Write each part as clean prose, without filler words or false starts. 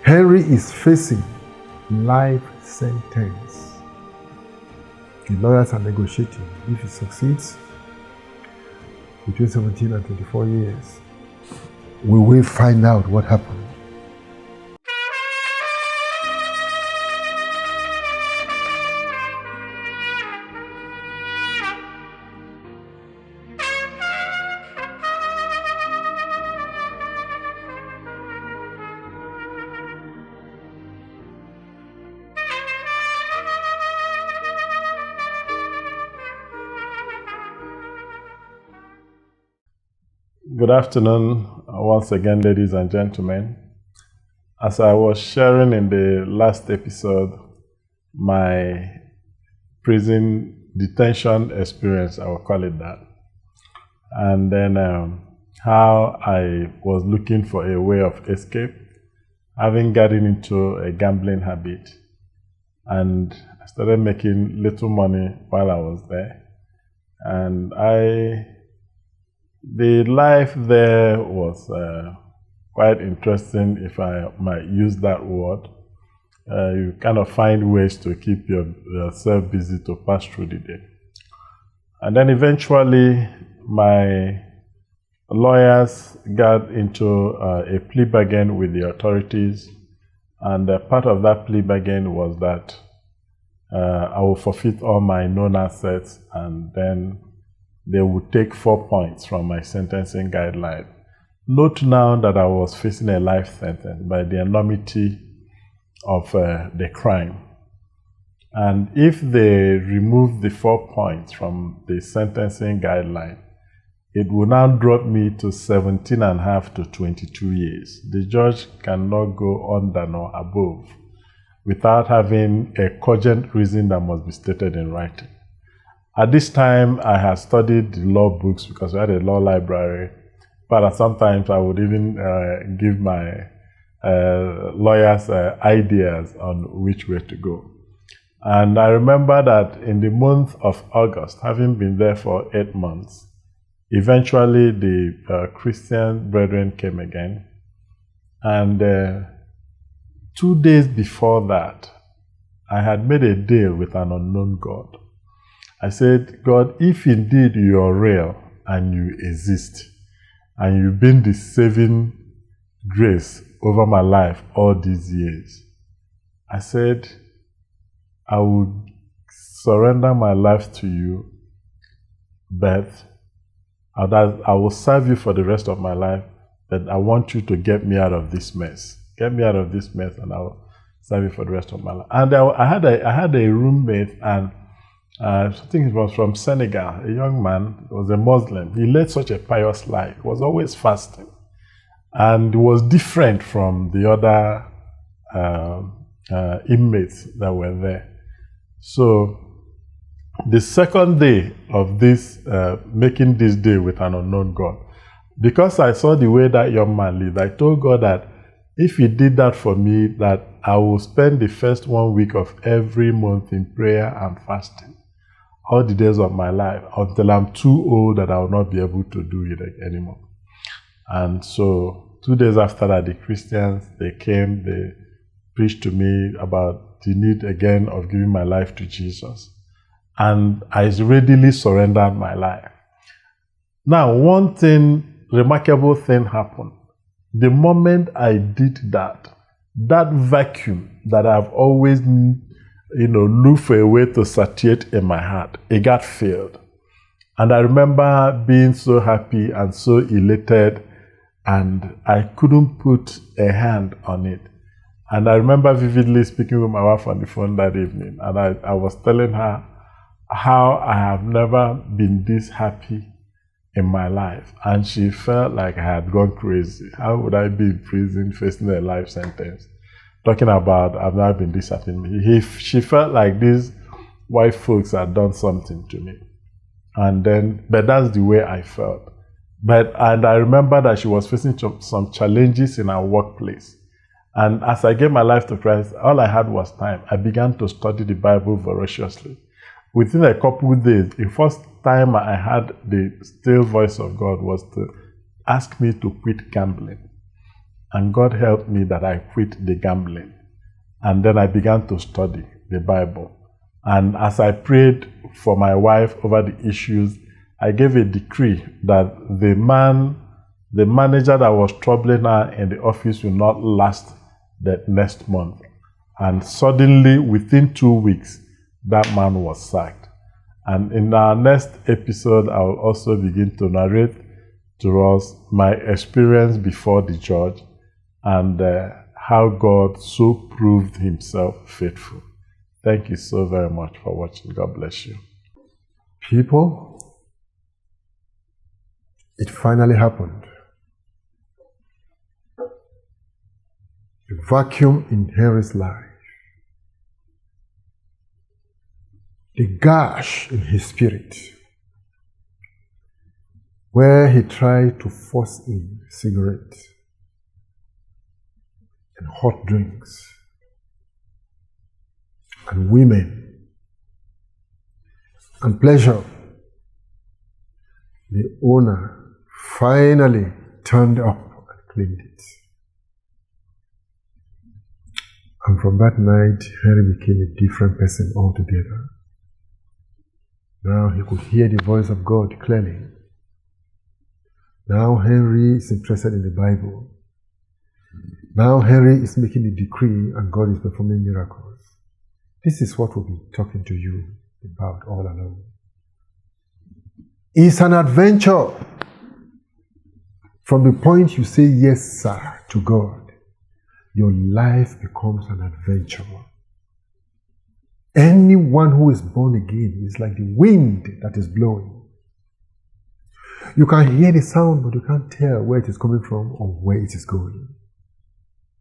Henry is facing life sentence. The lawyers are negotiating. If he succeeds, between 17 and 24 years, we will find out what happened. Good afternoon, once again, ladies and gentlemen. As I was sharing in the last episode, my prison detention experience, I will call it that, and then how I was looking for a way of escape, having gotten into a gambling habit, and I started making little money while I was there, and the life there was quite interesting, if I might use that word. You kind of find ways to keep yourself busy to pass through the day. And then eventually, my lawyers got into a plea bargain with the authorities, and part of that plea bargain was that I will forfeit all my known assets, and then they would take 4 points from my sentencing guideline. Note now that I was facing a life sentence by the enormity of the crime. And if they remove the 4 points from the sentencing guideline, it will now drop me to 17 and a half to 22 years. The judge cannot go under nor above without having a cogent reason that must be stated in writing. At this time, I had studied the law books because we had a law library, but sometimes I would even give my lawyers ideas on which way to go. And I remember that in the month of August, having been there for 8 months, eventually the Christian brethren came again. And 2 days before that, I had made a deal with an unknown God. I said, God, if indeed you are real and you exist, and you've been the saving grace over my life all these years, I said, I will surrender my life to you, but I will serve you for the rest of my life, but I want you to get me out of this mess. Get me out of this mess, and I will serve you for the rest of my life. And I had a roommate, and I think it was from Senegal, a young man, was a Muslim. He led such a pious life. He was always fasting, and was different from the other inmates that were there. So the second day of this, making this deal with an unknown God, because I saw the way that young man lived, I told God that if he did that for me, that I will spend the first 1 week of every month in prayer and fasting all the days of my life until I'm too old that I will not be able to do it anymore. And so 2 days after that, the Christians, they came, they preached to me about the need again of giving my life to Jesus. And I readily surrendered my life. Now, one remarkable thing happened. The moment I did that, that vacuum that I've always look for a way to satiate in my heart, it got filled. And I remember being so happy and so elated, and I couldn't put a hand on it. And I remember vividly speaking with my wife on the phone that evening, and I was telling her how I have never been this happy in my life. And she felt like I had gone crazy. How would I be in prison facing a life sentence? Talking about, I've never been this happy. She felt like these white folks had done something to me. But that's the way I felt. And I remember that she was facing some challenges in our workplace. And as I gave my life to Christ, all I had was time. I began to study the Bible voraciously. Within a couple of days, the first time I had the still voice of God was to ask me to quit gambling. And God helped me that I quit the gambling. And then I began to study the Bible. And as I prayed for my wife over the issues, I gave a decree that the manager that was troubling her in the office will not last the next month. And suddenly, within 2 weeks, that man was sacked. And in our next episode, I will also begin to narrate to us my experience before the judge and how God so proved himself faithful. Thank you so very much for watching. God bless you. People, it finally happened. A vacuum in Henry's life. The gash in his spirit, where he tried to force in cigarettes and hot drinks and women and pleasure. The owner finally turned up and cleaned it. And from that night, Henry became a different person altogether. Now he could hear the voice of God clearly. Now Henry is interested in the Bible. Now Henry is making a decree and God is performing miracles. This is what we'll be talking to you about all along. It's an adventure. From the point you say yes, sir, to God, your life becomes an adventure. Anyone who is born again is like the wind that is blowing. You can hear the sound, but you can't tell where it is coming from or where it is going.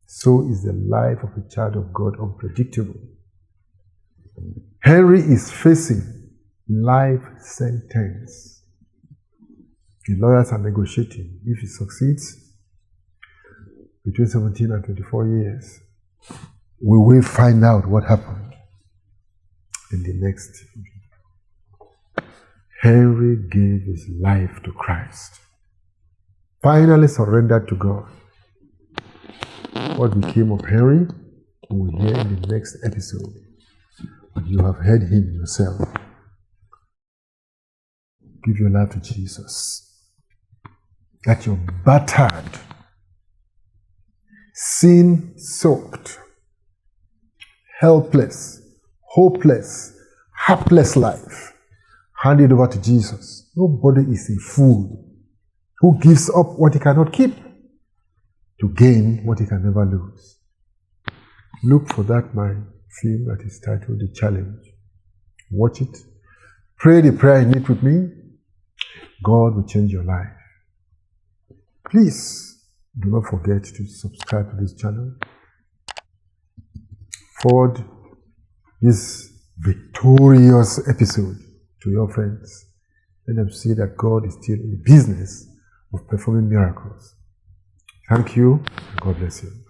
So is the life of a child of God unpredictable. Henry is facing life sentence. The lawyers are negotiating. If he succeeds, between 17 and 24 years, we will find out what happened in the next. Henry gave his life to Christ. Finally surrendered to God. What became of Henry, we will hear in the next episode. But you have heard him yourself. Give your life to Jesus. That you're battered, sin-soaked, helpless, hopeless, hapless life, hand it over to Jesus. Nobody is a fool who gives up what he cannot keep to gain what he can never lose. Look for that my film that is titled The Challenge. Watch it. Pray the prayer in it with me. God will change your life. Please do not forget to subscribe to this channel. Forward this victorious episode to your friends. Let them see that God is still in the business of performing miracles. Thank you, and God bless you.